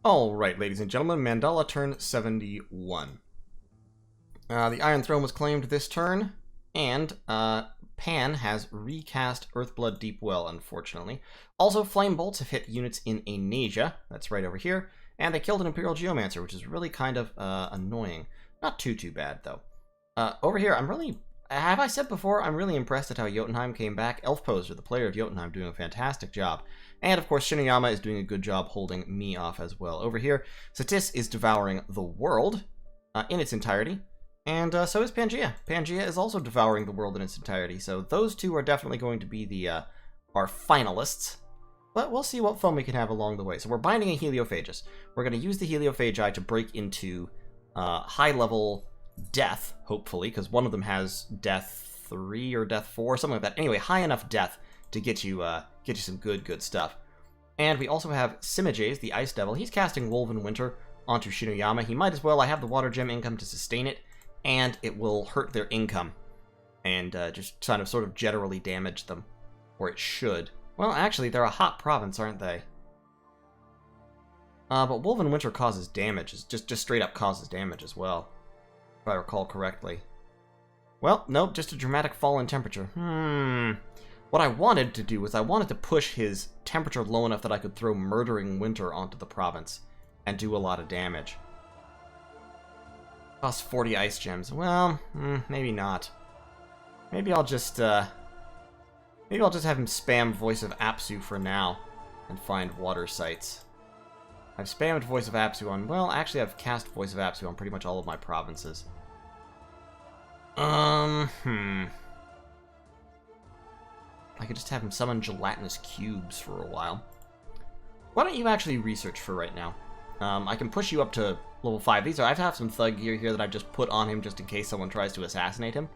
Alright, ladies and gentlemen, Mandala turn 71. The Iron Throne was claimed this turn, and Pan has recast Earthblood Deep Well, unfortunately. Also, Flame Bolts have hit units in Anasia, that's right over here, and they killed an Imperial Geomancer, which is really kind of annoying. Not too bad, though. Over here, have I said before, I'm really impressed at how Jotunheim came back. Elf Poser, the player of Jotunheim, doing a fantastic job. And, of course, Shinoyama is doing a good job holding me off as well. Over here, Satis is devouring the world in its entirety. And so is Pangaea. Pangaea is also devouring the world in its entirety. So those two are definitely going to be our finalists. But we'll see what fun we can have along the way. So we're binding a Heliophagus. We're going to use the Heliophagi to break into high-level death, hopefully, because one of them has death 3 or death 4, something like that. Anyway, high enough death to get you some good stuff. And we also have Simijays, the Ice Devil. He's casting Woven Winter onto Shinoyama. He might as well. I have the Water Gem income to sustain it, and it will hurt their income and just kind of sort of generally damage them, or it should. Well, actually, they're a hot province, aren't they? But Woven Winter causes damage. It just straight up causes damage as well, if I recall correctly. Well, nope, just a dramatic fall in temperature. What I wanted to do was I wanted to push his temperature low enough that I could throw Murdering Winter onto the province and do a lot of damage. Costs 40 ice gems. Well, maybe not. Maybe I'll just have him spam Voice of Apsu for now and find water sites. I've spammed Voice of Apsu on... Well, actually, I've cast Voice of Apsu on pretty much all of my provinces. I could just have him summon gelatinous cubes for a while. Why don't you actually research for right now? I can push you up to level 5. I have some thug gear here that I've just put on him just in case someone tries to assassinate him.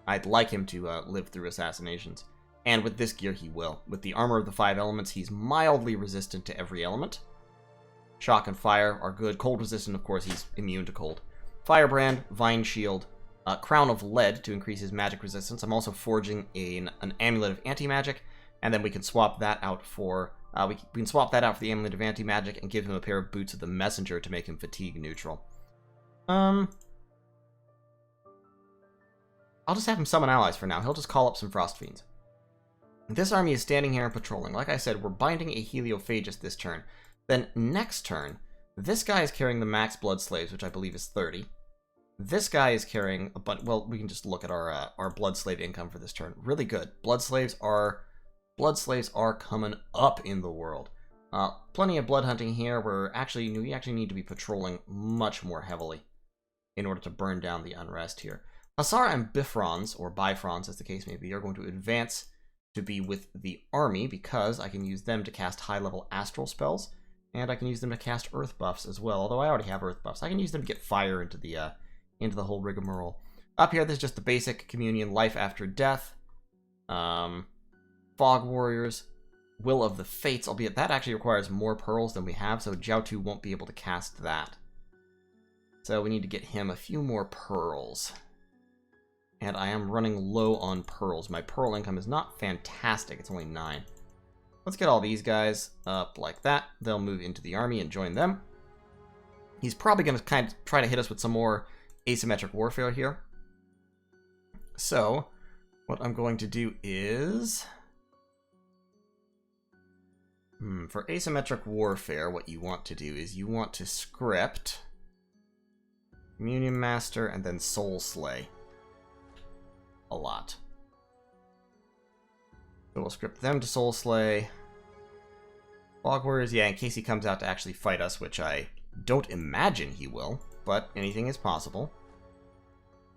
I'd like him to live through assassinations. And with this gear, he will. With the armor of the 5 elements, he's mildly resistant to every element. Shock and fire are good. Cold resistant, of course, he's immune to cold. Firebrand, Vine Shield, Crown of Lead to increase his magic resistance. I'm also forging an Amulet of Anti-Magic, and then we can swap that out for... we can swap that out for the Amulet of Anti-Magic and give him a pair of Boots of the Messenger to make him fatigue neutral. I'll just have him summon allies for now. He'll just call up some Frost Fiends. This army is standing here and patrolling. Like I said, we're binding a Heliophagus this turn. Then next turn, this guy is carrying the max Blood Slaves, which I believe is 30. This guy is carrying a bunch... Well, we can just look at our Blood Slave income for this turn. Really good. Blood Slaves are coming up in the world. Plenty of blood hunting here. We actually need to be patrolling much more heavily in order to burn down the unrest here. Hasara and Bifrons, or Bifrons as the case may be, are going to advance to be with the army because I can use them to cast high-level astral spells, and I can use them to cast earth buffs as well, although I already have earth buffs. I can use them to get fire into the whole rigmarole. Up here, there's just the basic communion, life after death, Fog Warriors, Will of the Fates, albeit that actually requires more pearls than we have, so Jiaotu won't be able to cast that. So we need to get him a few more pearls. And I am running low on pearls. My pearl income is not fantastic, it's only 9. Let's get all these guys up like that. They'll move into the army and join them. He's probably going to kind of try to hit us with some more asymmetric warfare here. So, what I'm going to do is... for asymmetric warfare, what you want to do is you want to script Communion Master and then Soul Slay a lot. So we'll script them to Soul Slay. Fog Warriors, yeah, in case he comes out to actually fight us, which I don't imagine he will, but anything is possible.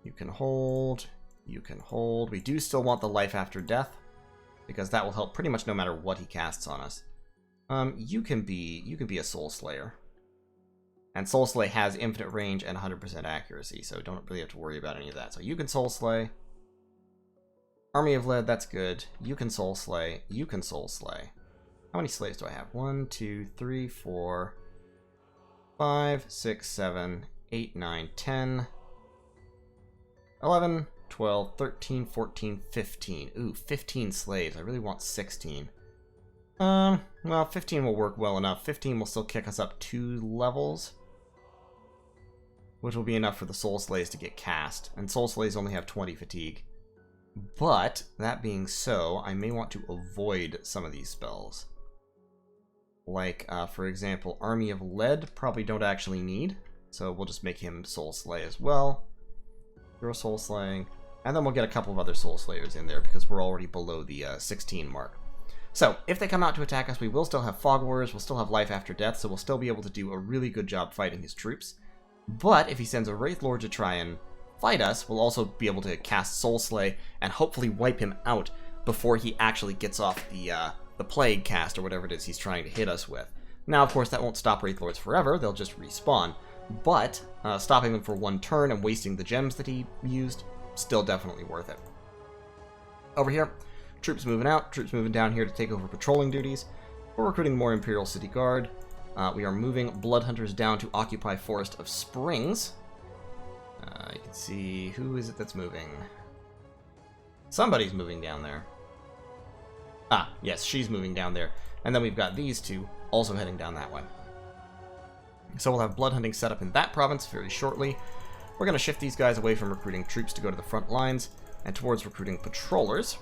You can hold. You can hold. We do still want the life after death, because that will help pretty much no matter what he casts on us. You can be a Soul Slayer. And Soul Slay has infinite range and 100% accuracy, so don't really have to worry about any of that. So you can Soul Slay. Army of Lead, that's good. You can Soul Slay. You can Soul Slay. How many slaves do I have? 1, 2, 3, 4, 5, 6, 7, 8, 9, 10, 11, 12, 13, 14, 15. Ooh, 15 slaves. I really want 16. Well, 15 will work well enough. 15 will still kick us up 2 levels, which will be enough for the Soul Slays to get cast. And Soul Slays only have 20 fatigue. But, that being so, I may want to avoid some of these spells. Like, for example, Army of Lead, probably don't actually need. So we'll just make him Soul Slay as well. Hero Soul Slaying. And then we'll get a couple of other Soul Slayers in there, because we're already below the 16 mark. So, if they come out to attack us, we will still have Fog Warriors, we'll still have Life After Death, so we'll still be able to do a really good job fighting his troops. But, if he sends a Wraith Lord to try and fight us, we'll also be able to cast Soul Slay and hopefully wipe him out before he actually gets off the Plague cast, or whatever it is he's trying to hit us with. Now, of course, that won't stop Wraith Lords forever, they'll just respawn. But, stopping them for 1 turn and wasting the gems that he used, still definitely worth it. Over here, troops moving out, troops moving down here to take over patrolling duties. We're recruiting more Imperial City Guard. We are moving Blood Hunters down to occupy Forest of Springs. You can see, who is it that's moving? Somebody's moving down there. Ah, yes, she's moving down there. And then we've got these two also heading down that way. So we'll have blood hunting set up in that province very shortly. We're going to shift these guys away from recruiting troops to go to the front lines and towards recruiting patrollers.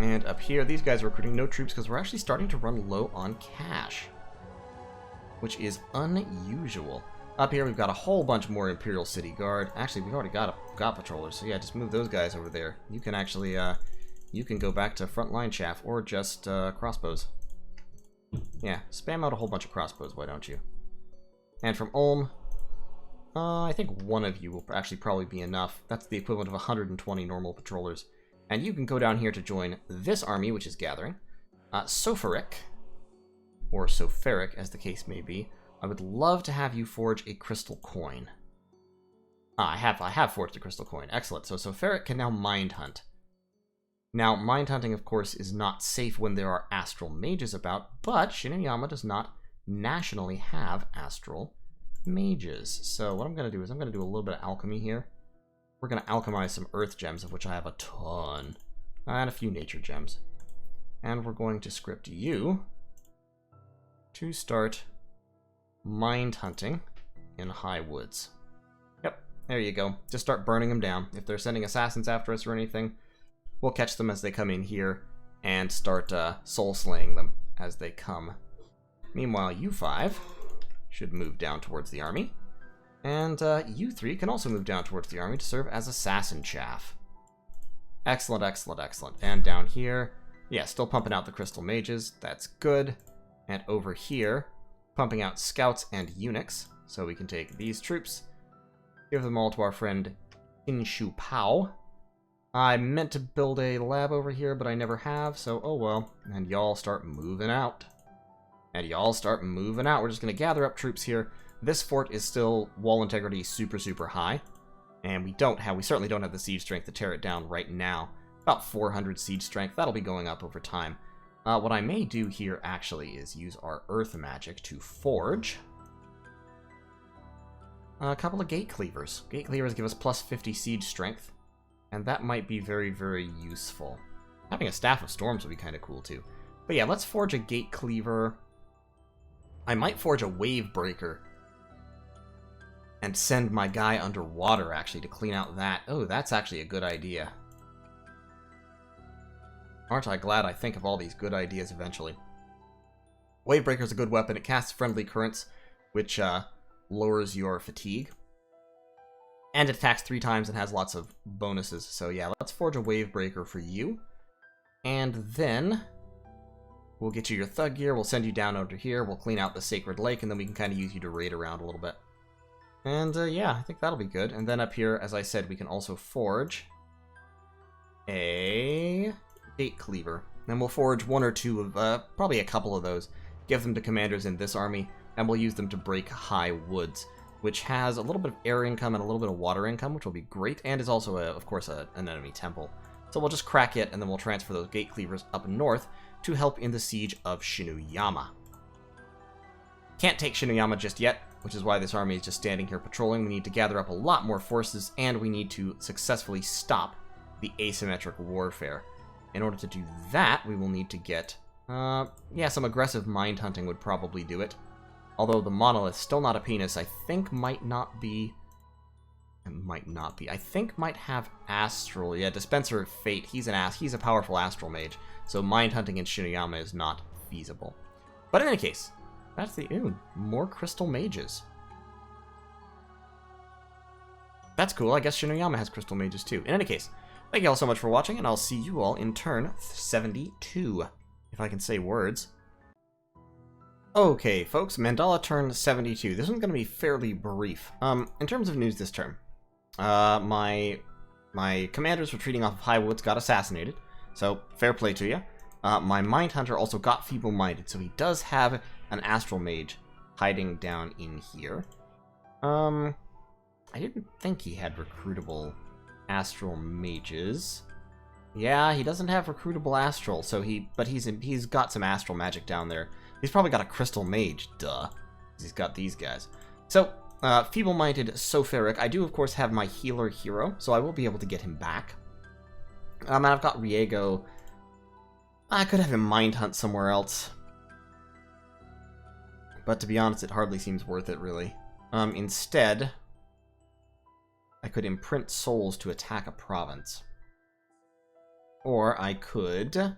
And up here, these guys are recruiting no troops because we're actually starting to run low on cash, which is unusual. Up here, we've got a whole bunch more Imperial City Guard. Actually, we've already got patrollers, so yeah, just move those guys over there. You can actually, you can go back to frontline chaff or just crossbows. Yeah, spam out a whole bunch of crossbows, why don't you? And from Ulm, I think one of you will actually probably be enough. That's the equivalent of 120 normal patrollers. And you can go down here to join this army, which is gathering. Sopheric, or Sopheric, as the case may be. I would love to have you forge a crystal coin. I have forged a crystal coin. Excellent. So Sopheric can now mind hunt. Now, mind hunting, of course, is not safe when there are astral mages about, but Shinigami does not nationally have astral mages. So what I'm going to do is I'm going to do a little bit of alchemy here. We're going to alchemize some earth gems, of which I have a ton, and a few nature gems. And we're going to script you to start mind hunting in High Woods. Yep, there you go. Just start burning them down. If they're sending assassins after us or anything, we'll catch them as they come in here and start soul slaying them as they come. Meanwhile, you 5 should move down towards the army. And you 3 can also move down towards the army to serve as assassin chaff. Excellent, excellent, excellent. And down here, yeah, still pumping out the crystal mages. That's good. And over here, pumping out scouts and eunuchs. So we can take these troops, give them all to our friend Inshu Pao. I meant to build a lab over here, but I never have, so oh well. And y'all start moving out. And y'all start moving out. We're just going to gather up troops here. This fort is still wall integrity super, super high. And we certainly don't have the siege strength to tear it down right now. About 400 siege strength. That'll be going up over time. What I may do here, actually, is use our earth magic to forge a couple of gate cleavers. Gate cleavers give us plus 50 siege strength. And that might be very, very useful. Having a Staff of Storms would be kind of cool, too. But yeah, let's forge a gate cleaver. I might forge a wave breaker and send my guy underwater, actually, to clean out that. Oh, that's actually a good idea. Aren't I glad I think of all these good ideas eventually? Wavebreaker is a good weapon. It casts friendly currents, which lowers your fatigue. And it attacks 3 times and has lots of bonuses. So yeah, let's forge a Wavebreaker for you. And then we'll get you your thug gear. We'll send you down over here. We'll clean out the Sacred Lake, and then we can kind of use you to raid around a little bit. And yeah, I think that'll be good. And then up here, as I said, we can also forge a gate cleaver. And we'll forge 1 or 2 of, probably a couple of those. Give them to commanders in this army, and we'll use them to break High Woods, which has a little bit of air income and a little bit of water income, which will be great, and is also, of course, an enemy temple. So we'll just crack it, and then we'll transfer those gate cleavers up north to help in the siege of Shinuyama. Can't take Shinuyama just yet, which is why this army is just standing here patrolling. We need to gather up a lot more forces, and we need to successfully stop the asymmetric warfare. In order to do that, we will need to get... yeah, some aggressive mind hunting would probably do it. Although the monolith, still not a penis, I think might not be... It might not be. I think might have astral. Yeah, Dispenser of Fate. He's a powerful astral mage. So mind hunting in Shinuyama is not feasible. But in any case, that's the... Ooh, more crystal mages. That's cool. I guess Shinuyama has crystal mages too. In any case, thank you all so much for watching, and I'll see you all in turn 72. If I can say words. Okay, folks, Mandala turn 72. This one's going to be fairly brief. In terms of news this term, my commanders retreating off of High Woods got assassinated, so fair play to you. My Mind Hunter also got feeble-minded, so he does have an Astral Mage hiding down in here. I didn't think he had recruitable Astral Mages. Yeah, he doesn't have recruitable Astral, so he's got some Astral Magic down there. He's probably got a Crystal Mage, duh. He's got these guys. So, feeble-minded Soferic. I do, of course, have my healer hero, so I will be able to get him back. And I've got Riego. I could have him Mind Hunt somewhere else. But to be honest, it hardly seems worth it, really. Instead, I could imprint souls to attack a province. Or I could...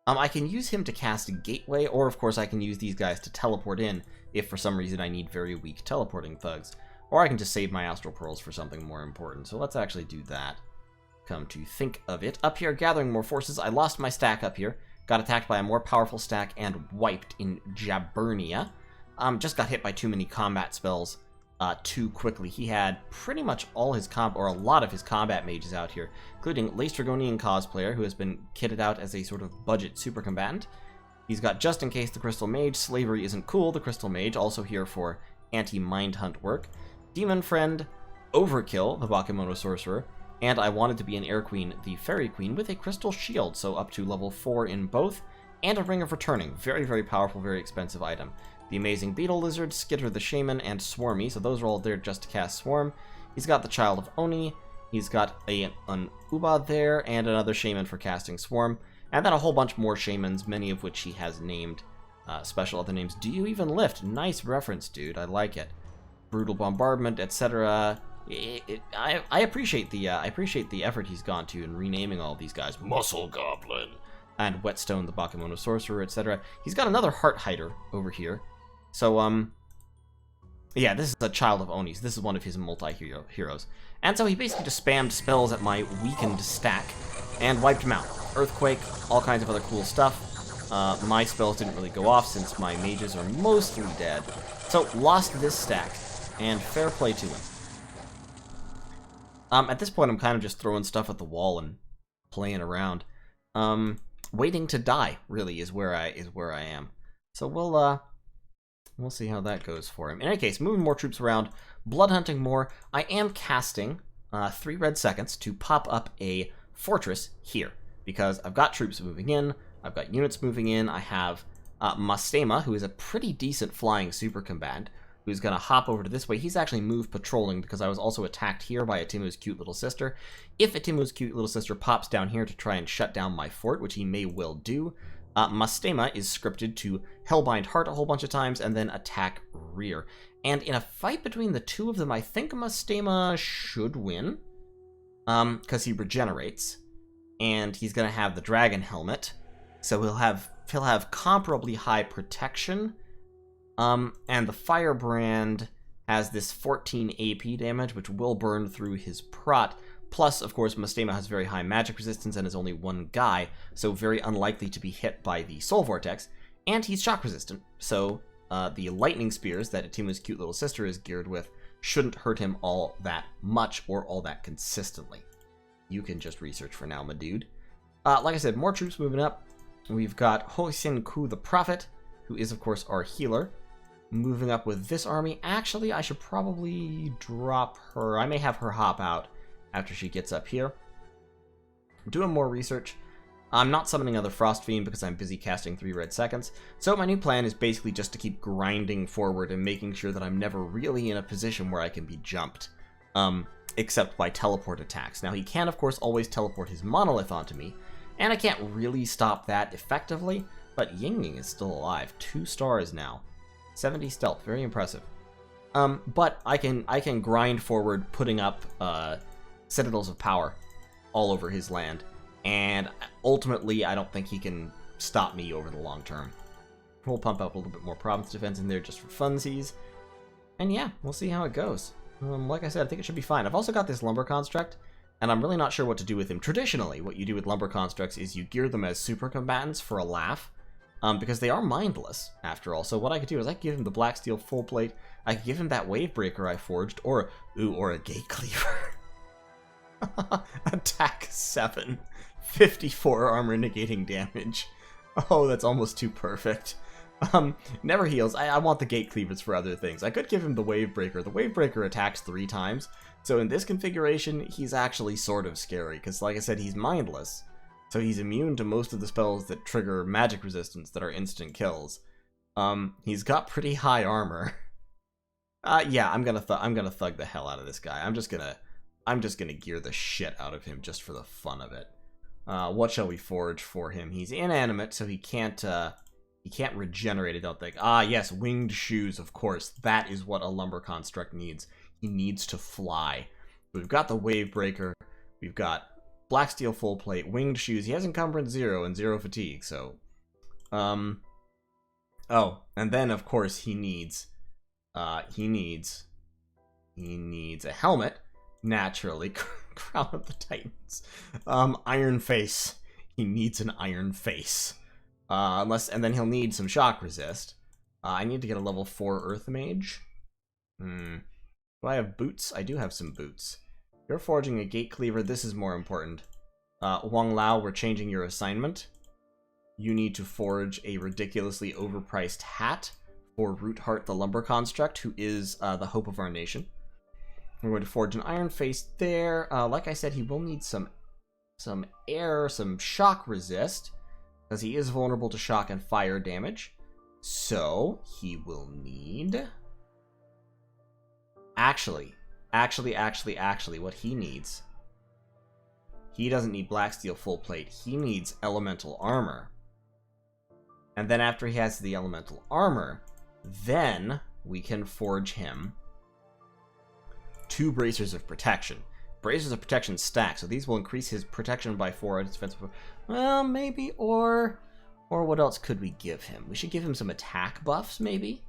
I can use him to cast a gateway, or of course I can use these guys to teleport in if for some reason I need very weak teleporting thugs. Or I can just save my Astral Pearls for something more important. So let's actually do that. Come to think of it. Up here, gathering more forces. I lost my stack up here. Got attacked by a more powerful stack and wiped in Jaburnia. Just got hit by too many combat spells too quickly. He had pretty much all his or a lot of his combat mages out here, including Lace Dragonian Cosplayer, who has been kitted out as a sort of budget super combatant. He's got Just in Case the Crystal Mage, Slavery Isn't Cool, the Crystal Mage, also here for anti-mind hunt work. Demon Friend, Overkill, the Bakemono Sorcerer, and I wanted to be an Air Queen, the Fairy Queen, with a Crystal Shield, so up to level 4 in both, and a Ring of Returning. Very, very powerful, very expensive item. The Amazing Beetle Lizard, Skitter the Shaman, and Swarmy, so those are all there just to cast Swarm. He's got the Child of Oni, he's got an Uba there, and another Shaman for casting Swarm, and then a whole bunch more Shamans, many of which he has named special other names. Do you even lift? Nice reference, dude, I like it. Brutal Bombardment, etc. I appreciate the effort he's gone to in renaming all these guys. Muscle Goblin, and Whetstone the Bakemono Sorcerer, etc. He's got another Heart Hider over here. So, yeah, this is a Child of Oni's. This is one of his multi-heroes. And so he basically just spammed spells at my weakened stack and wiped him out. Earthquake, all kinds of other cool stuff. My spells didn't really go off since my mages are mostly dead. So, lost this stack, and fair play to him. At this point, I'm kind of just throwing stuff at the wall and playing around. Waiting to die, really, is where I am. So we'll see how that goes for him. In any case, moving more troops around, blood hunting more. I am casting 3 red seconds to pop up a fortress here, because I've got troops moving in, I've got units moving in, I have Mastema, who is a pretty decent flying super combatant, who's going to hop over to this way. He's actually moved patrolling because I was also attacked here by Atimu's cute little sister. If Atimu's cute little sister pops down here to try and shut down my fort, which he may well do, Mastema is scripted to Hellbind Heart a whole bunch of times and then attack rear. And in a fight between the two of them, I think Mastema should win, because he regenerates, and he's going to have the Dragon Helmet, so he'll have comparably high protection. And the Firebrand has this 14 AP damage, which will burn through his prot. Plus, of course, Mastema has very high magic resistance and is only one guy, so very unlikely to be hit by the Soul Vortex. And he's shock resistant, so the lightning spears that Atimu's cute little sister is geared with shouldn't hurt him all that much or all that consistently. You can just research for now, my dude. Like I said, more troops moving up. We've got Hoisin Ku the Prophet, who is, of course, our healer. Moving up with this army. Actually, I should probably drop her. I may have her hop out after she gets up here. I'm doing more research. I'm not summoning another Frost Fiend because I'm busy casting 3 red seconds. So my new plan is basically just to keep grinding forward and making sure that I'm never really in a position where I can be jumped. Except by teleport attacks. Now, he can, of course, always teleport his monolith onto me. And I can't really stop that effectively, but Ying Ying is still alive. 2 stars now. 70 stealth, very impressive. But I can grind forward, putting up citadels of power all over his land, and ultimately I don't think he can stop me over the long term. We'll pump up a little bit more province defense in there just for funsies, and yeah, we'll see how it goes. Like I said, I think it should be fine. I've also got this lumber construct, and I'm really not sure what to do with him. Traditionally, what you do with lumber constructs is you gear them as super combatants for a laugh, because they are mindless, after all. So what I could do is I could give him the black steel full plate, I could give him that wave breaker I forged, or a gate cleaver. Attack 7. 54 armor negating damage. Oh, that's almost too perfect. Never heals. I want the gate cleavers for other things. I could give him the wave breaker. The wave breaker attacks 3 times. So in this configuration, he's actually sort of scary, because like I said, he's mindless. So he's immune to most of the spells that trigger magic resistance that are instant kills. He's got pretty high armor. Yeah, I'm gonna thug the hell out of this guy. I'm just gonna gear the shit out of him just for the fun of it. What shall we forge for him? He's inanimate, so he can't regenerate, I don't think. Ah, yes, winged shoes, of course. That is what a lumber construct needs. He needs to fly. We've got the wave breaker. We've got black steel full plate, winged shoes. He has encumbrance 0 and 0 fatigue, so... Oh, and then, of course, he needs a helmet, naturally. Crown of the Titans. Iron face. He needs an iron face. And then he'll need some shock resist. I need to get a level 4 Earth Mage. Do I have boots? I do have some boots. You're forging a gate cleaver. This is more important. Wang Lao, we're changing your assignment. You need to forge a ridiculously overpriced hat for Rootheart the Lumber Construct, who is the hope of our nation. We're going to forge an iron face there. Like I said, he will need some shock resist, because he is vulnerable to shock and fire damage. So he will need... Actually, what he needs... He doesn't need black steel full plate. He needs elemental armor. And then after he has the elemental armor, then we can forge him 2 bracers of protection. Bracers of protection stack, so these will increase his protection by 4 and his defense. Well, maybe, or what else could we give him? We should give him some attack buffs, maybe?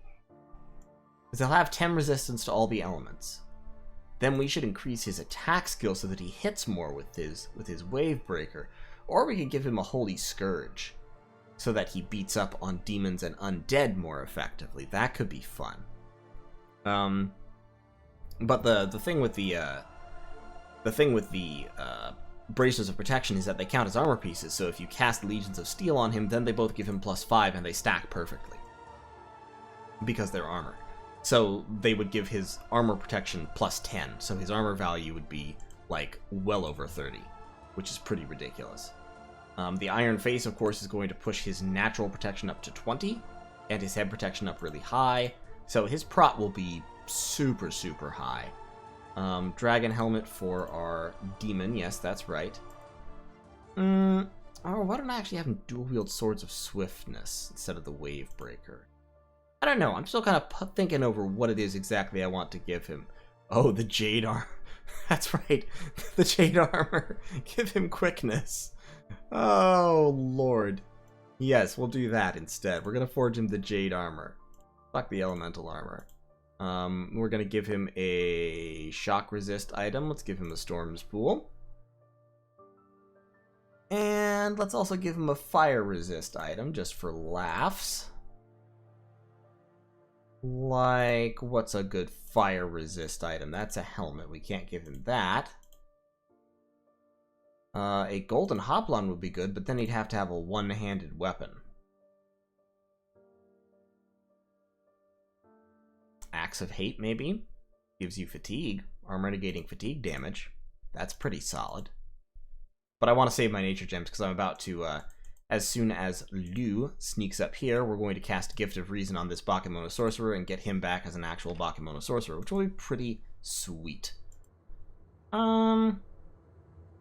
Because he'll have 10 resistance to all the elements. Then we should increase his attack skill so that he hits more with his wave breaker. Or we could give him a holy scourge, so that he beats up on demons and undead more effectively. That could be fun. But the thing with the bracers of protection is that they count as armor pieces. So if you cast Legions of Steel on him, then they both give him +5 and they stack perfectly because they're armor. So they would give his armor protection +10. So his armor value would be like well over 30, which is pretty ridiculous. The Iron Face, of course, is going to push his natural protection up to 20 and his head protection up really high. So his prot will be super, super high. Dragon helmet for our demon. Yes, that's right. Oh, why don't I actually have him dual wield Swords of Swiftness instead of the Wave Breaker? I don't know. I'm still kind of thinking over what it is exactly I want to give him. Oh, the Jade Armor. That's right. The Jade Armor. Give him quickness. Oh, Lord. Yes, we'll do that instead. We're going to forge him the Jade Armor. Fuck the Elemental Armor. We're going to give him a shock resist item. Let's give him the Storm's Pool. And let's also give him a fire resist item just for laughs. Like, what's a good fire resist item? That's a helmet. We can't give him that. A golden hoplon would be good, but then he'd have to have a one-handed weapon. Axe of Hate, maybe? Gives you fatigue. Armor negating fatigue damage. That's pretty solid. But I want to save my nature gems because I'm about to, as soon as Liu sneaks up here, we're going to cast Gift of Reason on this Bakemono Sorcerer and get him back as an actual Bakemono Sorcerer, which will be pretty sweet.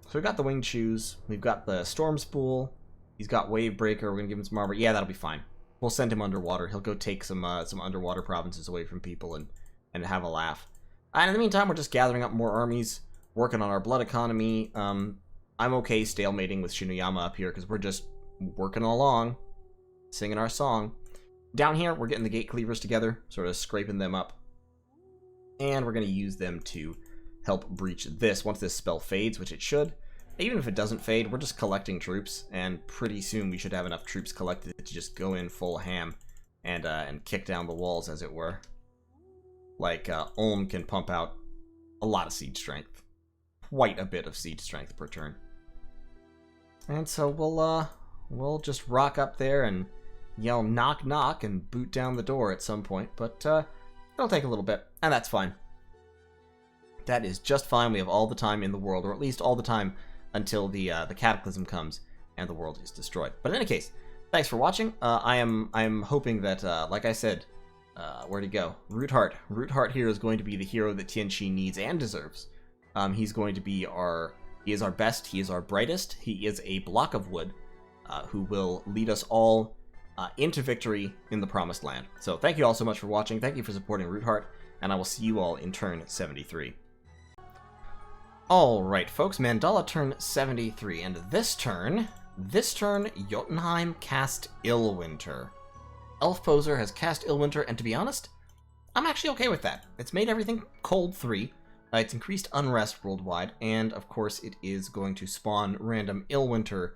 So we've got the Winged Shoes, we've got the Storm Spool, he's got Wave Breaker, we're gonna give him some armor. Yeah, that'll be fine. We'll send him underwater. He'll go take some underwater provinces away from people and have a laugh. And in the meantime, we're just gathering up more armies, working on our blood economy. I'm okay stalemating with Shinoyama up here, because we're just working along, singing our song. Down here, we're getting the Gate Cleavers together, sort of scraping them up. And we're going to use them to help breach this once this spell fades, which it should. Even if it doesn't fade, we're just collecting troops, and pretty soon we should have enough troops collected to just go in full ham and kick down the walls, as it were. Like, Ulm can pump out a lot of siege strength. Quite a bit of siege strength per turn. And so we'll just rock up there and yell knock knock and boot down the door at some point, but it'll take a little bit, and that's fine. That is just fine. We have all the time in the world, or at least all the time until the cataclysm comes and the world is destroyed. But in any case, thanks for watching. I'm hoping that, like I said, where'd he go? Rootheart. Rootheart here is going to be the hero that Tianqi needs and deserves. He's going to be he is our best, he is our brightest, he is a block of wood who will lead us all into victory in the Promised Land. So thank you all so much for watching, thank you for supporting Rootheart, and I will see you all in turn 73. Alright folks, Mandala turn 73, and this turn, Jotunheim cast Illwinter. Elf Poser has cast Illwinter, and to be honest, I'm actually okay with that. It's made everything cold 3, it's increased unrest worldwide, and of course it is going to spawn random Illwinter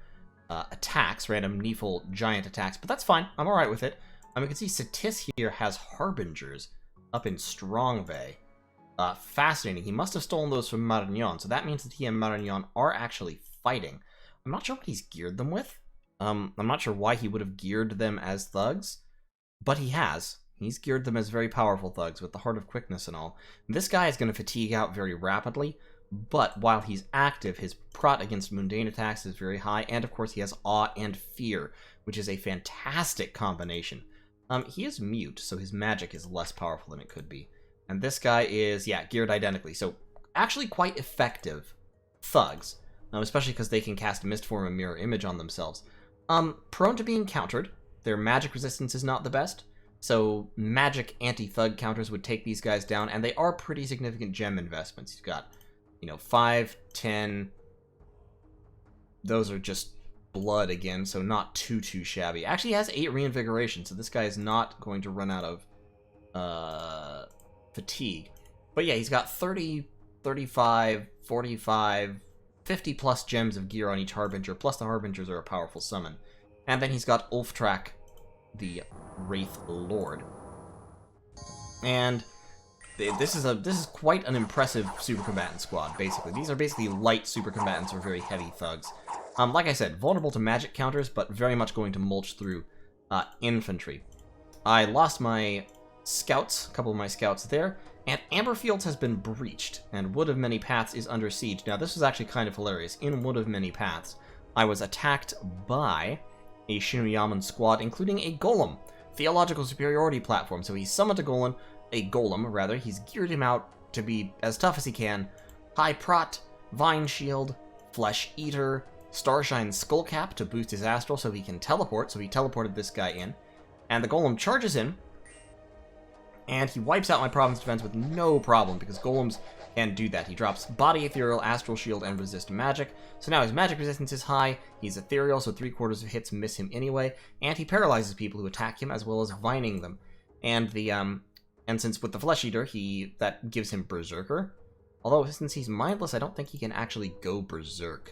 attacks, random Neefle giant attacks, but that's fine, I'm alright with it. You can see Satis here has Harbingers up in Strongvay. Fascinating. He must have stolen those from Marignan, so that means that he and Marignan are actually fighting. I'm not sure what he's geared them with. I'm not sure why he would have geared them as thugs, but he has. He's geared them as very powerful thugs with the Heart of Quickness and all. This guy is going to fatigue out very rapidly, but while he's active, his prot against mundane attacks is very high, and of course he has Awe and Fear, which is a fantastic combination. He is mute, so his magic is less powerful than it could be. And this guy is, yeah, geared identically. So, actually quite effective thugs. Especially because they can cast Mist Form and Mirror Image on themselves. Prone to being countered. Their magic resistance is not the best. So, magic anti-thug counters would take these guys down. And they are pretty significant gem investments. You've got, 5, 10. Those are just blood again, so not too shabby. Actually, he has 8 reinvigoration, so this guy is not going to run out of fatigue. But yeah, he's got 30, 35, 45, 50 plus gems of gear on each Harbinger, plus the Harbingers are a powerful summon. And then he's got Ulftrak, the Wraith Lord. And this is quite an impressive super combatant squad, basically. These are basically light super combatants or very heavy thugs. Like I said, vulnerable to magic counters, but very much going to mulch through infantry. I lost my scouts, a couple of my scouts there, and Amberfields has been breached, and Wood of Many Paths is under siege. Now, this was actually kind of hilarious. In Wood of Many Paths, I was attacked by a Shinoyaman squad, including a Golem, Theological Superiority platform. So he summoned a Golem, he's geared him out to be as tough as he can. High Prot, Vine Shield, Flesh Eater, Starshine Skullcap to boost his Astral so he can teleport, so he teleported this guy in. And the Golem charges in, and he wipes out my Province Defense with no problem, because Golems can do that. He drops Body Ethereal, Astral Shield, and Resist Magic. So now his magic resistance is high, he's ethereal, so 3/4 of hits miss him anyway, and he paralyzes people who attack him, as well as vining them. And and since with the Flesh Eater, that gives him Berserker. Although, since he's mindless, I don't think he can actually go Berserk.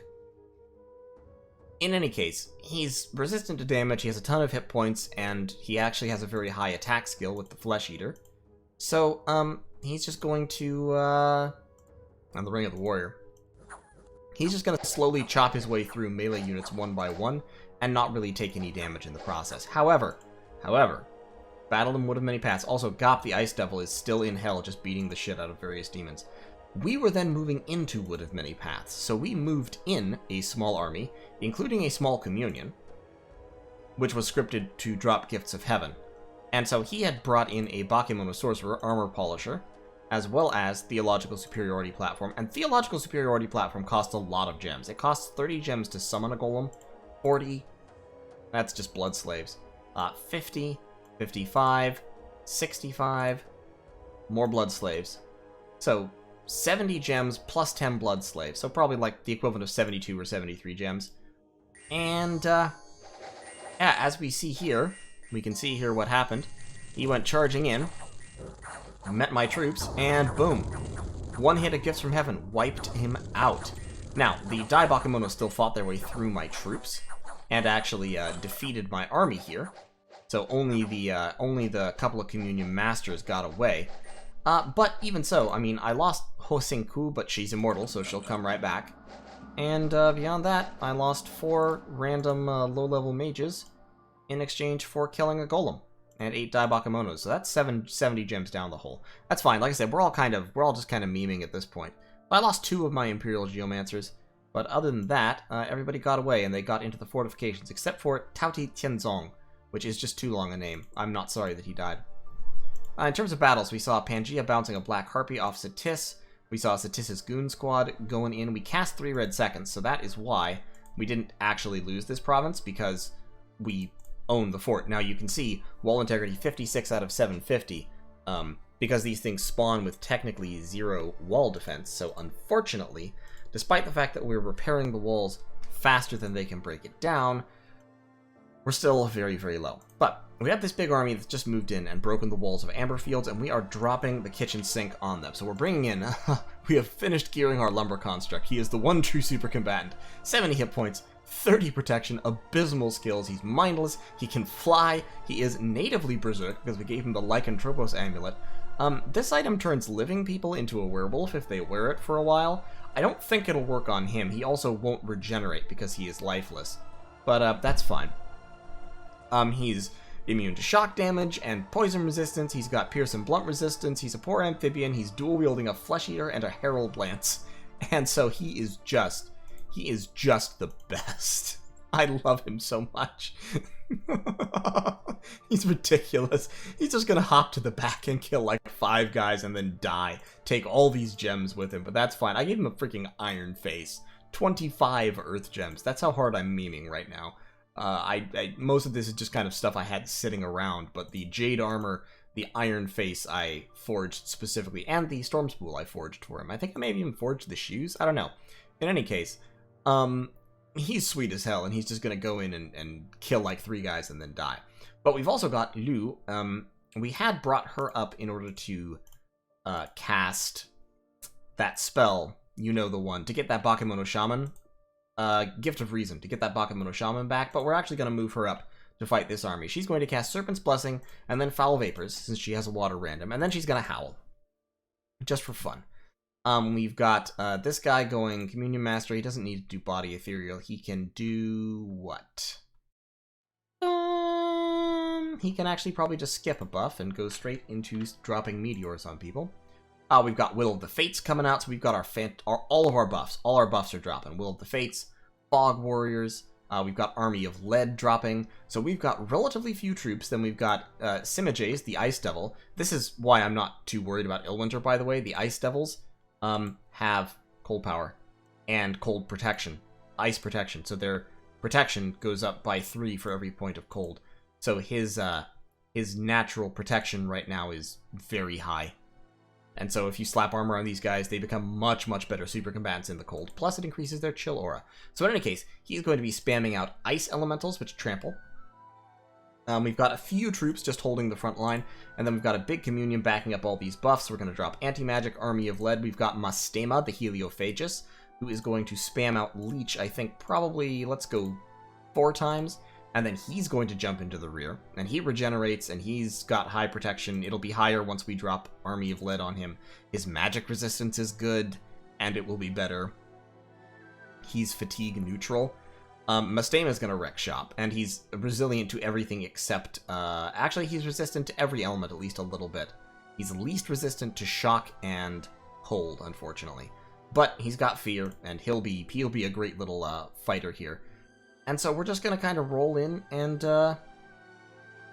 In any case, he's resistant to damage, he has a ton of hit points, and he actually has a very high attack skill with the Flesh Eater. So, he's just going to, on the Ring of the Warrior, he's just going to slowly chop his way through melee units one by one, and not really take any damage in the process. However, Battle in Wood of Many Paths. Also, Gop the Ice Devil is still in hell, just beating the shit out of various demons. We were then moving into Wood of Many Paths, so we moved in a small army, including a small communion, which was scripted to drop Gifts of Heaven. And so he had brought in a Bakemono Sorcerer, Armor Polisher, as well as Theological Superiority Platform. And Theological Superiority Platform costs a lot of gems. It costs 30 gems to summon a golem, 40, that's just blood slaves, 50, 55, 65, more blood slaves. So 70 gems plus 10 blood slaves, so probably like the equivalent of 72 or 73 gems. And yeah, as we see here, we can see here what happened. He went charging in, met my troops, and boom. One hit of Gifts from Heaven wiped him out. Now, the Dai Bakemono still fought their way through my troops, and actually defeated my army here. So only the couple of Communion Masters got away. But even so, I mean, I lost Hosenku, but she's immortal, so she'll come right back. And beyond that, I lost 4 random low-level mages in exchange for killing a golem and 8 Dai Bakemonos. So that's 70 gems down the hole. That's fine. Like I said, we're all just kind of memeing at this point. But I lost 2 of my Imperial Geomancers. But other than that, everybody got away and they got into the fortifications, except for Taoti Tianzong, which is just too long a name. I'm not sorry that he died. In terms of battles, we saw Pangea bouncing a Black Harpy off Satis. We saw Satis' Goon Squad going in. We cast 3 red seconds, so that is why we didn't actually lose this province, because we own the fort. Now you can see wall integrity 56 out of 750, because these things spawn with technically 0 wall defense. So unfortunately, despite the fact that we're repairing the walls faster than they can break it down, we're still very, very low. But we have this big army that's just moved in and broken the walls of Amber Fields, and we are dropping the kitchen sink on them. So we're bringing in, we have finished gearing our lumber construct. He is the one true super combatant. 70 hit points, 30 protection, abysmal skills. He's mindless, he can fly, he is natively berserk because we gave him the Lycanthropos amulet. This item turns living people into a werewolf if they wear it for a while. I don't think it'll work on him. He also won't regenerate because he is lifeless. But that's fine. He's immune to shock damage and poison resistance. He's got pierce and blunt resistance. He's a poor amphibian. He's dual wielding a flesh eater and a herald lance. And so he is just the best. I love him so much. He's ridiculous. He's just gonna hop to the back and kill like 5 guys and then die. Take all these gems with him, but that's fine. I gave him a freaking iron face. 25 earth gems. That's how hard I'm memeing right now. Most of this is just kind of stuff I had sitting around, but the jade armor, the iron face I forged specifically, and the storm spool I forged for him. I think I may have even forged the shoes. I don't know. In any case, he's sweet as hell, and he's just gonna go in and kill like 3 guys and then die. But we've also got Lu. We had brought her up in order to cast that spell, you know the one, to get that Bakemono Shaman. Gift of Reason, to get that Bakemono Shaman back, but we're actually going to move her up to fight this army. She's going to cast Serpent's Blessing, and then Foul Vapors, since she has a water random, and then she's going to howl. Just for fun. We've got this guy going Communion Master. He doesn't need to do Body Ethereal. He can do what? He can actually probably just skip a buff and go straight into dropping meteors on people. We've got Will of the Fates coming out, so we've got all of our buffs. All our buffs are dropping. Will of the Fates, Fog Warriors, we've got Army of Lead dropping. So we've got relatively few troops. Then we've got Simijays, the Ice Devil. This is why I'm not too worried about Illwinter, by the way. The Ice Devils have cold power and cold protection, ice protection. So their protection goes up by 3 for every point of cold. So his natural protection right now is very high. And so if you slap armor on these guys, they become much, much better super combatants in the cold. Plus it increases their chill aura. So in any case, he's going to be spamming out ice elementals, which trample. We've got a few troops just holding the front line, and then we've got a big communion backing up all these buffs. We're going to drop Anti-Magic, Army of Lead. We've got Mastema, the Heliophagus, who is going to spam out Leech, I think probably, let's go 4 times. And then he's going to jump into the rear, and he regenerates, and he's got high protection. It'll be higher once we drop Army of Lead on him. His magic resistance is good, and it will be better. He's fatigue neutral. Mastema is going to wreck shop, and he's resilient to everything except... actually, he's resistant to every element, at least a little bit. He's least resistant to shock and cold, unfortunately. But he's got fear, and he'll be a great little fighter here. And so we're just going to kind of roll in and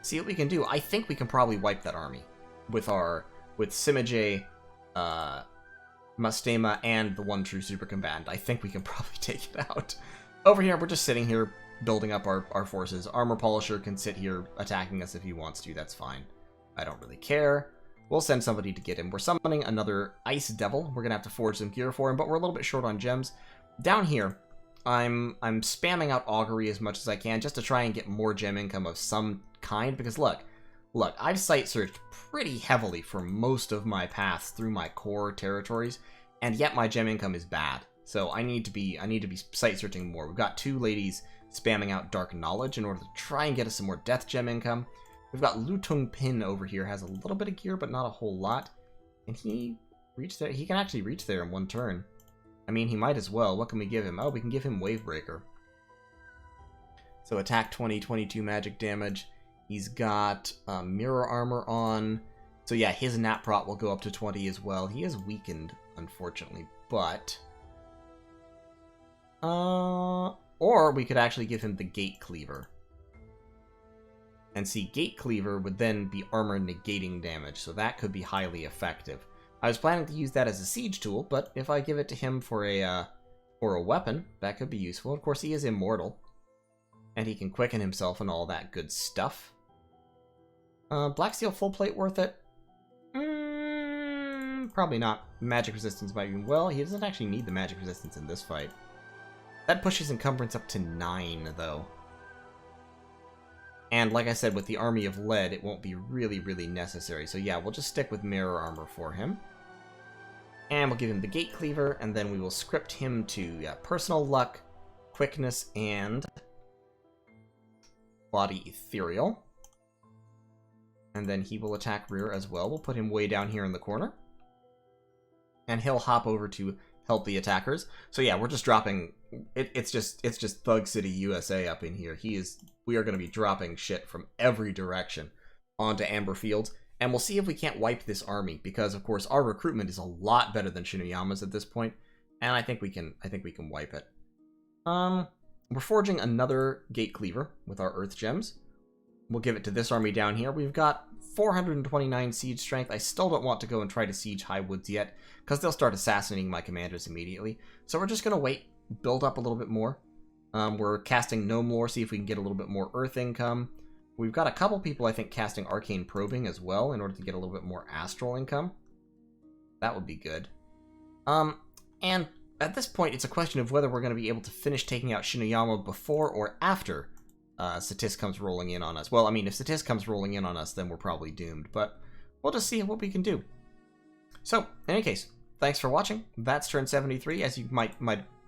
see what we can do. I think we can probably wipe that army with Simijay, Mastema and the one true super combatant. I think we can probably take it out. Over here, we're just sitting here building up our forces. Armor Polisher can sit here attacking us if he wants to. That's fine. I don't really care. We'll send somebody to get him. We're summoning another Ice Devil. We're going to have to forge some gear for him, but we're a little bit short on gems. Down here, I'm spamming out Augury as much as I can just to try and get more gem income of some kind, because look, I've site searched pretty heavily for most of my paths through my core territories, and yet my gem income is bad. So I need to be site searching more. We've got 2 ladies spamming out Dark Knowledge in order to try and get us some more death gem income. We've got Lutung Pin over here, has a little bit of gear, but not a whole lot. And he reached there. He can actually reach there in one turn. I mean, he might as well. What can we give him? Oh, we can give him Wavebreaker. So attack 20, 22 magic damage. He's got mirror armor on. So yeah, his nat prot will go up to 20 as well. He is weakened, unfortunately, but... or we could actually give him the Gate Cleaver. And see, Gate Cleaver would then be armor negating damage, so that could be highly effective. I was planning to use that as a siege tool, but if I give it to him for a weapon, that could be useful. Of course, he is immortal, and he can quicken himself and all that good stuff. Black Steel Full Plate worth it? Probably not. Magic resistance might be... Well, he doesn't actually need the magic resistance in this fight. That pushes encumbrance up to 9, though. And like I said, with the Army of Lead, it won't be really, really necessary. So yeah, we'll just stick with mirror armor for him. And we'll give him the Gate Cleaver, and then we will script him to personal luck, quickness, and body ethereal. And then he will attack rear as well. We'll put him way down here in the corner. And he'll hop over to help the attackers. So yeah, we're just dropping... It's just Thug City, USA up in here. We are going to be dropping shit from every direction onto Amber Fields, and we'll see if we can't wipe this army, because of course our recruitment is a lot better than Shinoyama's at this point, and I think we can wipe it. We're forging another Gate Cleaver with our Earth Gems. We'll give it to this army down here. We've got 429 siege strength. I still don't want to go and try to siege High Woods yet, because they'll start assassinating my commanders immediately. So we're just going to wait, build up a little bit more. We're casting Gnome Lore, see if we can get a little bit more Earth income. We've got a couple people, I think, casting Arcane Probing as well, in order to get a little bit more Astral income. That would be good. And at this point, it's a question of whether we're going to be able to finish taking out Shinoyama before or after Satis comes rolling in on us. Well, I mean, if Satis comes rolling in on us, then we're probably doomed, but we'll just see what we can do. So, in any case, thanks for watching. That's turn 73, as you might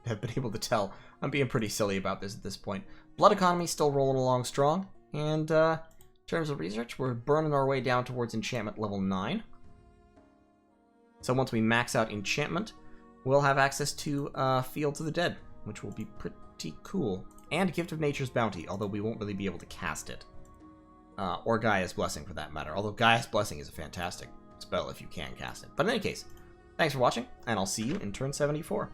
have been able to tell. I'm being pretty silly about this at this point. Blood Economy still rolling along strong, and in terms of research, we're burning our way down towards enchantment level 9. So once we max out enchantment, we'll have access to Fields of the Dead, which will be pretty cool. And Gift of Nature's Bounty, although we won't really be able to cast it. Or Gaia's Blessing, for that matter. Although Gaia's Blessing is a fantastic spell if you can cast it. But in any case, thanks for watching, and I'll see you in turn 74.